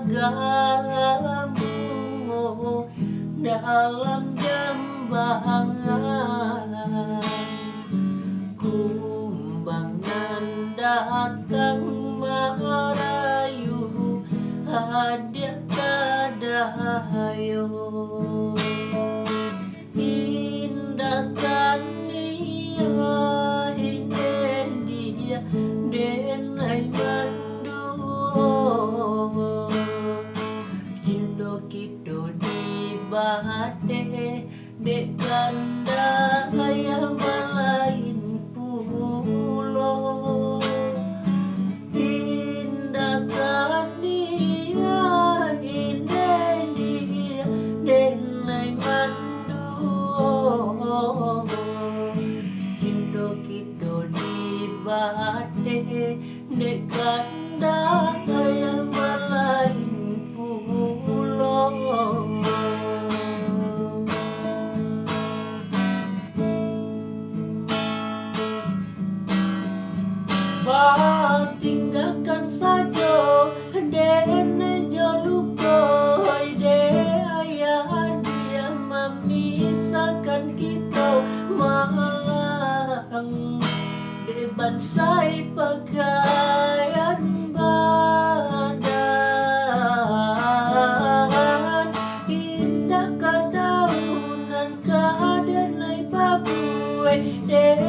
agamu dalam jambangan. Kumbangan datang merayu hadiah kadayo. Indah tania ingin dia denai mandu. Cindo kido di bate dek ganda ayam lain pulo. Indah tania ingin dia denai mandu. Cindo kido di bate dek ganda ayam lain pulo. Tinggalkan saja dene joluko de ayah dia memisahkan kita malang beban sai pakaian badan. Indah kadaunan kadenai babue de